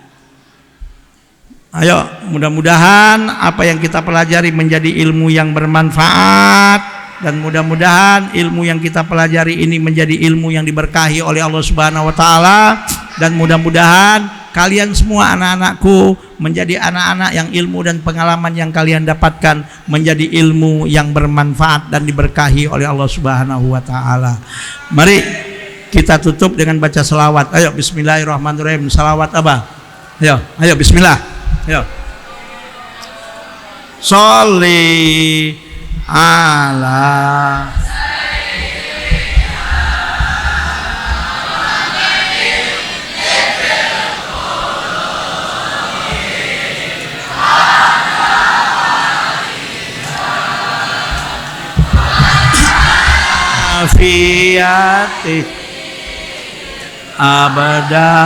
A: ayo, mudah-mudahan apa yang kita pelajari menjadi ilmu yang bermanfaat, dan mudah-mudahan ilmu yang kita pelajari ini menjadi ilmu yang diberkahi oleh Allah Subhanahu wa taala, dan mudah-mudahan kalian semua anak-anakku menjadi anak-anak yang ilmu dan pengalaman yang kalian dapatkan menjadi ilmu yang bermanfaat dan diberkahi oleh Allah Subhanahu wa taala. Mari kita tutup dengan baca selawat. Ayo, bismillahirrahmanirrahim. Selawat apa? Ayo bismillah. Ayo. Sholli ala afiyati abada.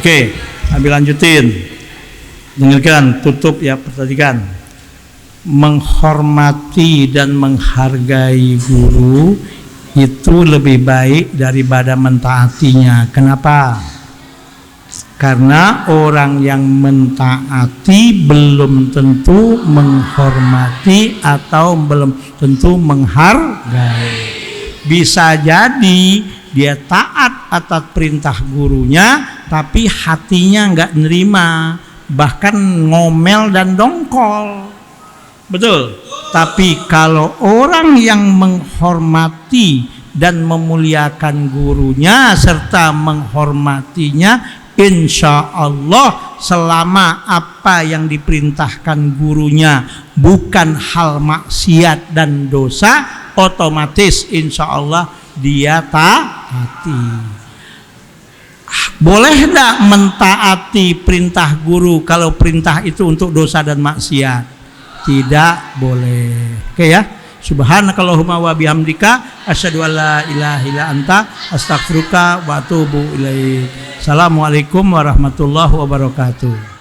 A: Oke, ambil lanjutin. Dengarkan, tutup ya, perhatikan. Menghormati dan menghargai guru itu lebih baik daripada mentaatinya. Kenapa? Karena orang yang mentaati belum tentu menghormati atau belum tentu menghargai. Bisa jadi dia taat atas perintah gurunya, tapi hatinya nggak nerima, bahkan ngomel dan dongkol. Betul. Tapi kalau orang yang menghormati dan memuliakan gurunya serta menghormatinya, insya Allah selama apa yang diperintahkan gurunya bukan hal maksiat dan dosa, otomatis insya Allah dia taati. Boleh tidak mentaati perintah guru kalau perintah itu untuk dosa dan maksiat? Tidak boleh. Oke ya. Subhanakallahumma wa bihamdika asyhadu an la ilaha illa anta astaghfiruka wa atubu ilaik. Assalamualaikum warahmatullahi wabarakatuh.